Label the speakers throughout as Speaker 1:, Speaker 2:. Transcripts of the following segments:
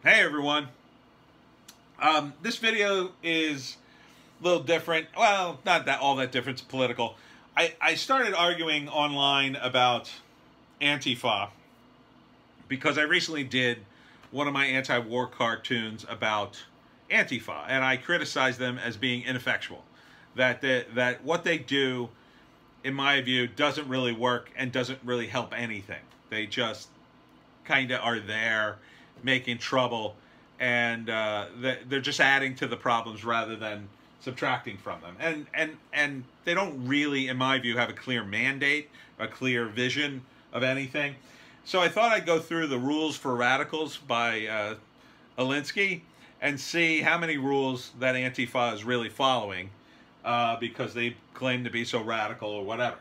Speaker 1: Hey everyone. This video is a little different. Well, not that all that different. It's political. I started arguing online about Antifa because I recently did one of my anti-war cartoons about Antifa, and I criticized them as being ineffectual. That what they do, in my view, doesn't really work and doesn't really help anything. They just kind of are there making trouble, and they're just adding to the problems rather than subtracting from them. And they don't really, in my view, have a clear mandate, a clear vision of anything. So I thought I'd go through the rules for radicals by Alinsky and see how many rules that Antifa is really following because they claim to be so radical or whatever.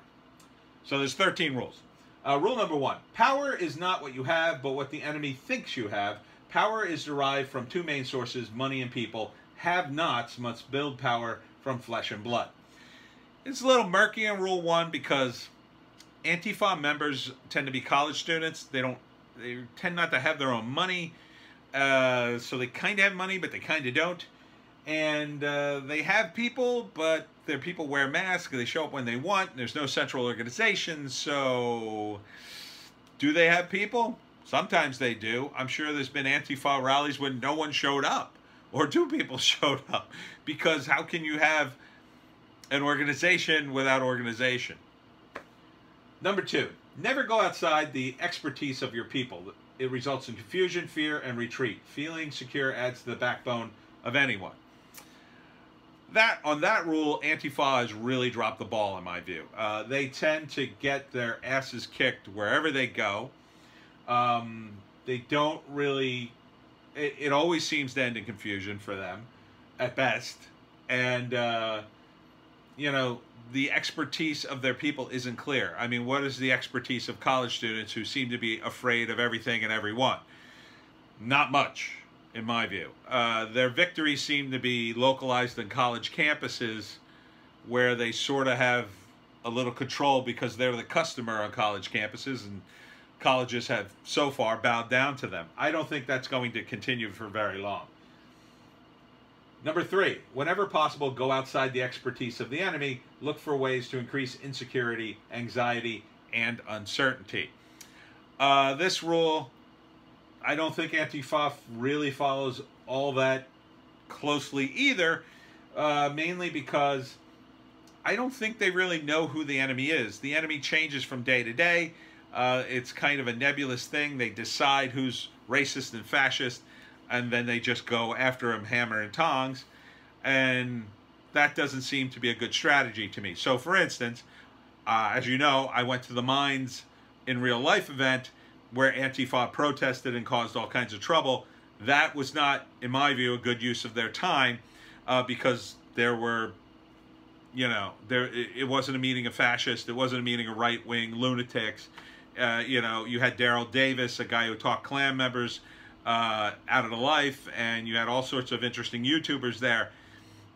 Speaker 1: So there's 13 rules. Rule number 1, power is not what you have, but what the enemy thinks you have. Power is derived from two main sources, money and people. Have-nots must build power from flesh and blood. It's a little murky in Rule 1 because Antifa members tend to be college students. They tend not to have their own money, so they kind of have money, but they kind of don't. And they have people, but their people wear masks. They show up when they want. There's no central organization. So do they have people? Sometimes they do. I'm sure there's been Antifa rallies when no one showed up or two people showed up, because how can you have an organization without organization? Number 2, never go outside the expertise of your people. It results in confusion, fear, and retreat. Feeling secure adds to the backbone of anyone. On that rule, Antifa has really dropped the ball in my view. They tend to get their asses kicked wherever they go. They don't really, it always seems to end in confusion for them, at best. And, you know, the expertise of their people isn't clear. I mean, what is the expertise of college students who seem to be afraid of everything and everyone? Not much, in my view. Their victories seem to be localized in college campuses where they sort of have a little control because they're the customer on college campuses, and colleges have so far bowed down to them. I don't think that's going to continue for very long. Number 3, whenever possible, go outside the expertise of the enemy. Look for ways to increase insecurity, anxiety, and uncertainty. This rule, I don't think Antifa really follows all that closely either, mainly because I don't think they really know who the enemy is. The enemy changes from day to day. It's kind of a nebulous thing. They decide who's racist and fascist, and then they just go after him hammer and tongs, and that doesn't seem to be a good strategy to me. So, for instance, as you know, I went to the Mines in Real Life event where Antifa protested and caused all kinds of trouble. That was not, in my view, a good use of their time because there were, you know, it wasn't a meeting of fascists. It wasn't a meeting of right-wing lunatics. You know, you had Daryl Davis, a guy who talked Klan members out of the life, and you had all sorts of interesting YouTubers there.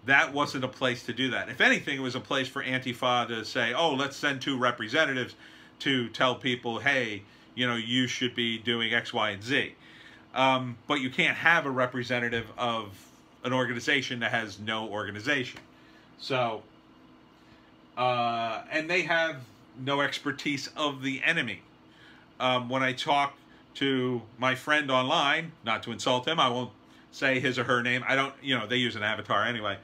Speaker 1: That wasn't a place to do that. If anything, it was a place for Antifa to say, oh, let's send 2 representatives to tell people, hey, you know, you should be doing X, Y, and Z. But you can't have a representative of an organization that has no organization. So, and they have no expertise of the enemy. When I talk to my friend online, not to insult him, I won't say his or her name. I don't, you know, they use an avatar anyway.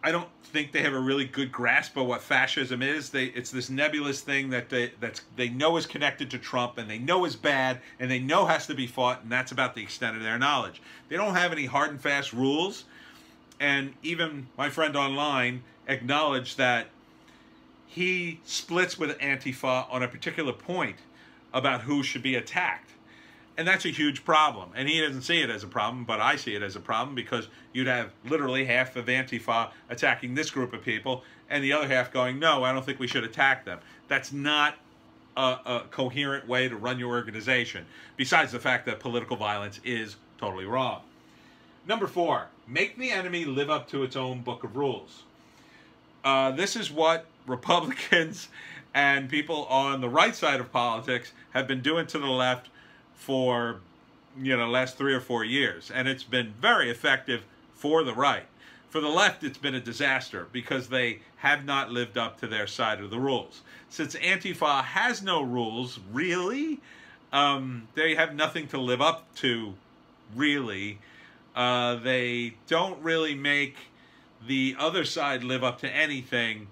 Speaker 1: I don't think they have a really good grasp of what fascism is. It's this nebulous thing that they know is connected to Trump, and they know is bad, and they know has to be fought, and that's about the extent of their knowledge. They don't have any hard and fast rules, and even my friend online acknowledged that he splits with Antifa on a particular point about who should be attacked. And that's a huge problem. And he doesn't see it as a problem, but I see it as a problem, because you'd have literally half of Antifa attacking this group of people and the other half going, no, I don't think we should attack them. That's not a coherent way to run your organization, besides the fact that political violence is totally wrong. Number 4, make the enemy live up to its own book of rules. This is what Republicans and people on the right side of politics have been doing to the left for last 3 or 4 years, and it's been very effective for the right. For the left, it's been a disaster because they have not lived up to their side of the rules. Since Antifa has no rules, really, they have nothing to live up to, really. They don't really make the other side live up to anything.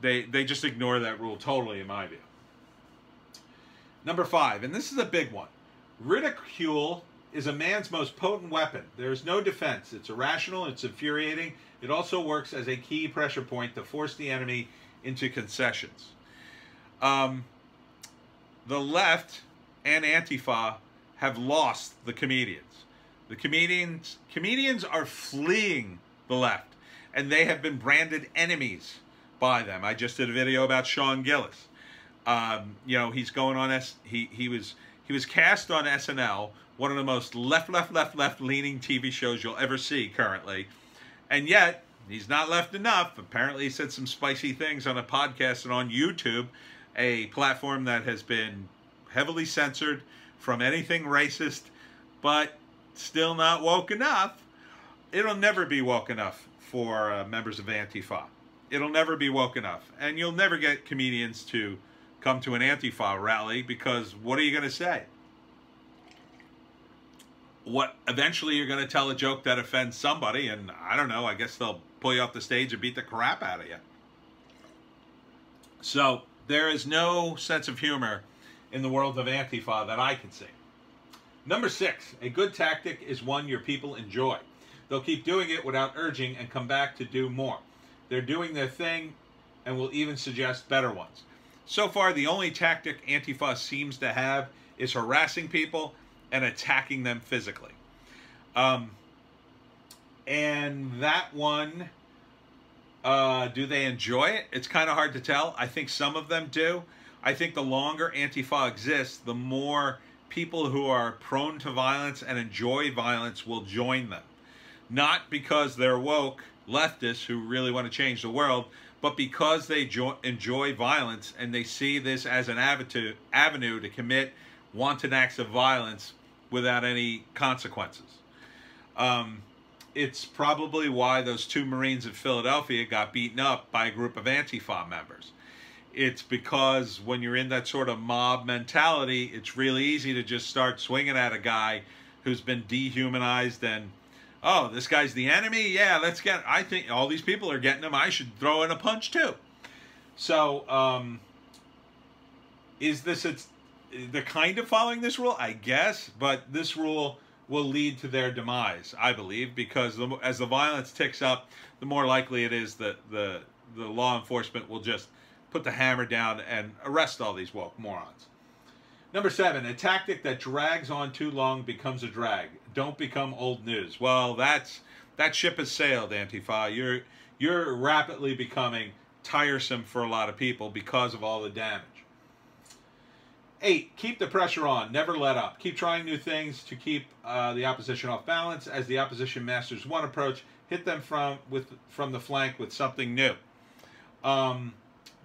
Speaker 1: They just ignore that rule totally, in my view. Number 5, and this is a big one. Ridicule is a man's most potent weapon. There is no defense. It's irrational. It's infuriating. It also works as a key pressure point to force the enemy into concessions. The left and Antifa have lost the comedians. The comedians are fleeing the left, and they have been branded enemies by them. I just did a video about Sean Gillis. He's going on he was cast on SNL, one of the most left-leaning TV shows you'll ever see currently. And yet, he's not left enough. Apparently, he said some spicy things on a podcast and on YouTube, a platform that has been heavily censored from anything racist, but still not woke enough. It'll never be woke enough for members of Antifa. It'll never be woke enough. And you'll never get comedians to come to an Antifa rally, because what are you going to say? Eventually you're going to tell a joke that offends somebody, and I don't know, I guess they'll pull you off the stage and beat the crap out of you. So there is no sense of humor in the world of Antifa that I can see. Number 6, a good tactic is one your people enjoy. They'll keep doing it without urging and come back to do more. They're doing their thing and will even suggest better ones. So far, the only tactic Antifa seems to have is harassing people and attacking them physically. And that one, do they enjoy it? It's kind of hard to tell. I think some of them do. I think the longer Antifa exists, the more people who are prone to violence and enjoy violence will join them. Not because they're woke leftists who really want to change the world, but because they enjoy violence and they see this as an avenue to commit wanton acts of violence without any consequences. It's probably why those 2 Marines in Philadelphia got beaten up by a group of Antifa members. It's because when you're in that sort of mob mentality, it's really easy to just start swinging at a guy who's been dehumanized and, oh, this guy's the enemy? Yeah, I think all these people are getting him. I should throw in a punch too. So, they're kind of following this rule? I guess, but this rule will lead to their demise, I believe, because as the violence ticks up, the more likely it is that the law enforcement will just put the hammer down and arrest all these woke morons. Number 7, a tactic that drags on too long becomes a drag. Don't become old news. Well, that ship has sailed, Antifa. You're rapidly becoming tiresome for a lot of people because of all the damage. 8, keep the pressure on. Never let up. Keep trying new things to keep the opposition off balance. As the opposition masters one approach, hit them from the flank with something new.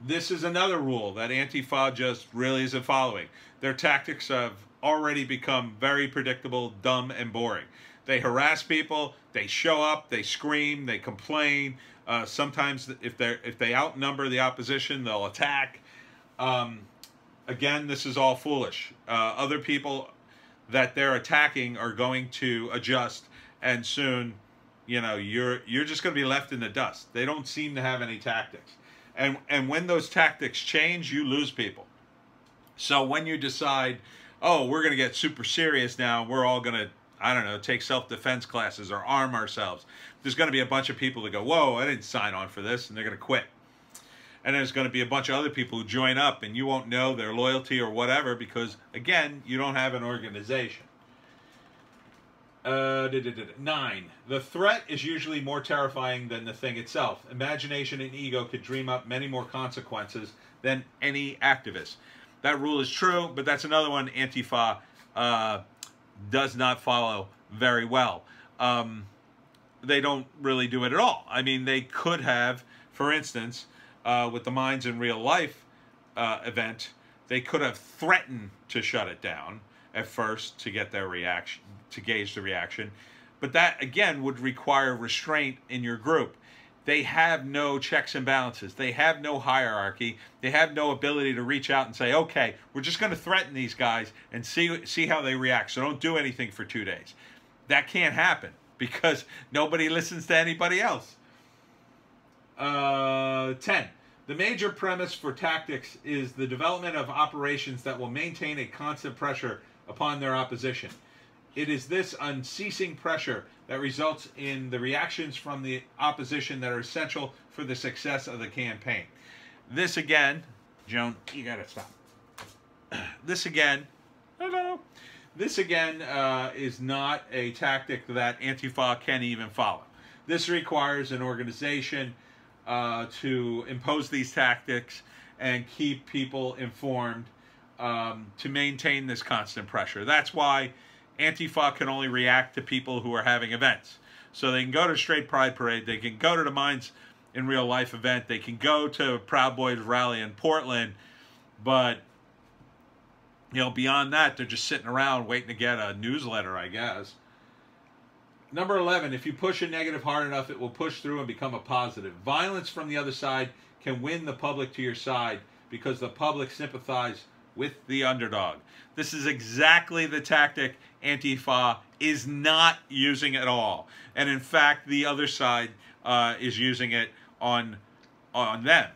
Speaker 1: This is another rule that Antifa just really isn't following. Their tactics have already become very predictable, dumb, and boring. They harass people, they show up, they scream, they complain. Sometimes if they outnumber the opposition, they'll attack. Again, this is all foolish. Other people that they're attacking are going to adjust, and soon, you're just going to be left in the dust. They don't seem to have any tactics. And when those tactics change, you lose people. So when you decide, oh, we're going to get super serious now, we're all going to, I don't know, take self-defense classes or arm ourselves, there's going to be a bunch of people that go, whoa, I didn't sign on for this, and they're going to quit. And there's going to be a bunch of other people who join up, and you won't know their loyalty or whatever because, again, you don't have an organization. 9. The threat is usually more terrifying than the thing itself. Imagination and ego could dream up many more consequences than any activist. That rule is true, but that's another one Antifa does not follow very well. They don't really do it at all. I mean, they could have, for instance, with the Minds in Real Life event, they could have threatened to shut it down. at first to get their reaction, to gauge the reaction. But that, again, would require restraint in your group. They have no checks and balances. They have no hierarchy. They have no ability to reach out and say, okay, we're just going to threaten these guys and see how they react, so don't do anything for 2 days. That can't happen because nobody listens to anybody else. 10. The major premise for tactics is the development of operations that will maintain a constant pressure upon their opposition. It is this unceasing pressure that results in the reactions from the opposition that are essential for the success of the campaign. This again, Joan, you gotta stop. This again, hello. This again is not a tactic that Antifa can even follow. This requires an organization to impose these tactics and keep people informed to maintain this constant pressure. That's why Antifa can only react to people who are having events. So they can go to Straight Pride Parade, they can go to the Minds in Real Life event, they can go to Proud Boys rally in Portland, but beyond that, they're just sitting around waiting to get a newsletter, I guess. Number 11, if you push a negative hard enough, it will push through and become a positive. Violence from the other side can win the public to your side because the public sympathize with the underdog. This is exactly the tactic Antifa is not using at all. And in fact, the other side is using it on them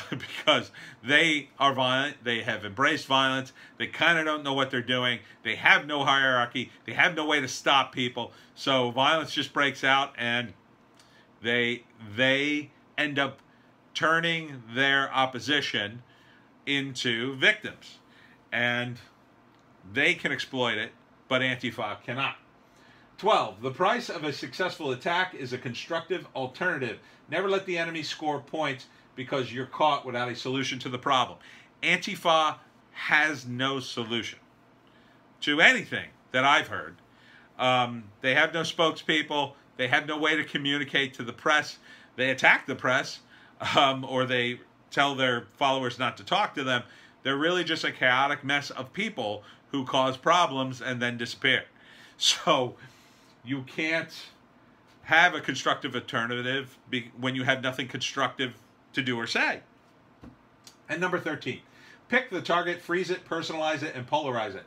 Speaker 1: because they are violent. They have embraced violence. They kind of don't know what they're doing. They have no hierarchy. They have no way to stop people. So violence just breaks out, and they end up turning their opposition into victims. And they can exploit it, but Antifa cannot. 12. The price of a successful attack is a constructive alternative. Never let the enemy score points because you're caught without a solution to the problem. Antifa has no solution to anything that I've heard. They have no spokespeople. They have no way to communicate to the press. They attack the press, or they tell their followers not to talk to them. They're really just a chaotic mess of people who cause problems and then disappear. So you can't have a constructive alternative when you have nothing constructive to do or say. And number 13, pick the target, freeze it, personalize it, and polarize it.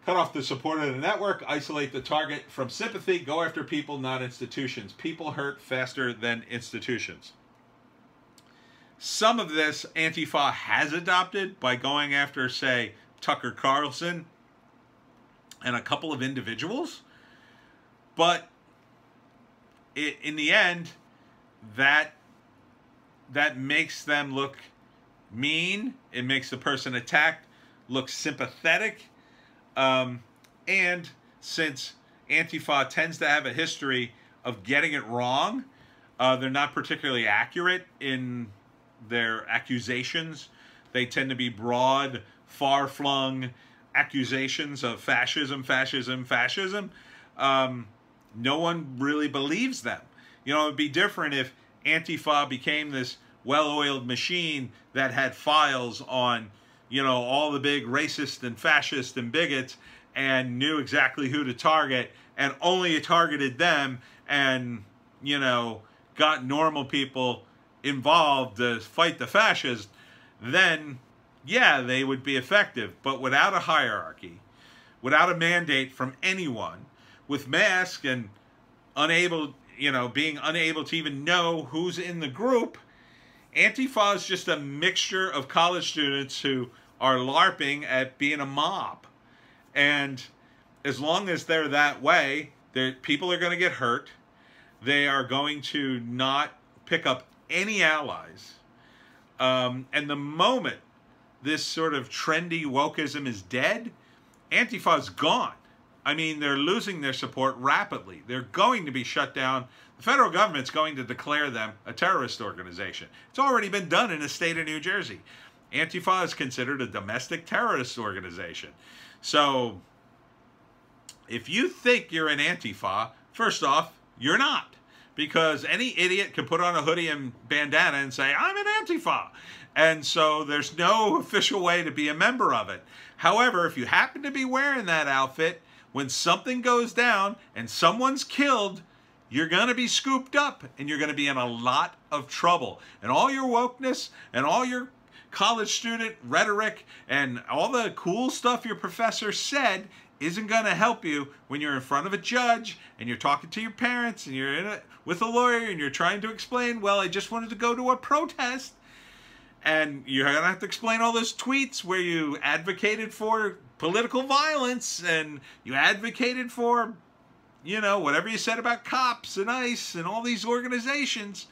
Speaker 1: Cut off the support of the network, isolate the target from sympathy, go after people, not institutions. People hurt faster than institutions. Some of this Antifa has adopted by going after, say, Tucker Carlson and a couple of individuals. But in the end, that makes them look mean. It makes the person attacked look sympathetic. And since Antifa tends to have a history of getting it wrong, they're not particularly accurate in their accusations. They tend to be broad, far-flung accusations of fascism. No one really believes them. It would be different if Antifa became this well-oiled machine that had files on, all the big racists and fascists and bigots and knew exactly who to target and only targeted them and, got normal people involved to fight the fascists. Then, yeah, they would be effective. But without a hierarchy, without a mandate from anyone, with masks and being unable to even know who's in the group, Antifa is just a mixture of college students who are LARPing at being a mob. And as long as they're that way, people are going to get hurt. They are going to not pick up any allies. And the moment this sort of trendy wokeism is dead, Antifa's gone. I mean, they're losing their support rapidly. They're going to be shut down. The federal government's going to declare them a terrorist organization. It's already been done in the state of New Jersey. Antifa is considered a domestic terrorist organization. So, if you think you're an Antifa, first off, you're not. because any idiot can put on a hoodie and bandana and say, I'm an Antifa. And so there's no official way to be a member of it. However, if you happen to be wearing that outfit, when something goes down and someone's killed, you're going to be scooped up and you're going to be in a lot of trouble. And all your wokeness and all your college student rhetoric and all the cool stuff your professor said isn't going to help you when you're in front of a judge and you're talking to your parents and you're with a lawyer and you're trying to explain, well, I just wanted to go to a protest. And you're going to have to explain all those tweets where you advocated for political violence and you advocated for, you know, whatever you said about cops and ICE and all these organizations.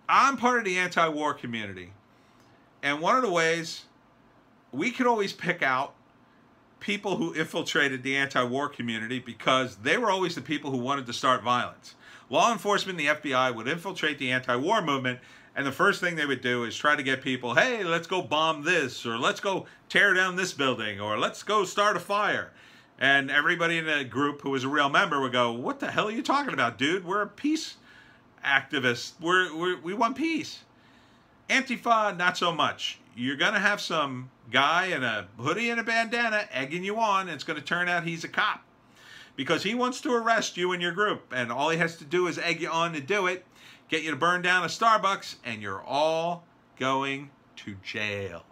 Speaker 1: I'm part of the anti-war community. And one of the ways we could always pick out people who infiltrated the anti-war community because they were always the people who wanted to start violence. Law enforcement and the FBI would infiltrate the anti-war movement, and the first thing they would do is try to get people, hey, let's go bomb this, or let's go tear down this building, or let's go start a fire. And everybody in the group who was a real member would go, what the hell are you talking about, dude? We're a peace activist. We want peace. Antifa, not so much. You're going to have some guy in a hoodie and a bandana egging you on, and it's going to turn out he's a cop because he wants to arrest you and your group, and all he has to do is egg you on to do it, get you to burn down a Starbucks, and you're all going to jail.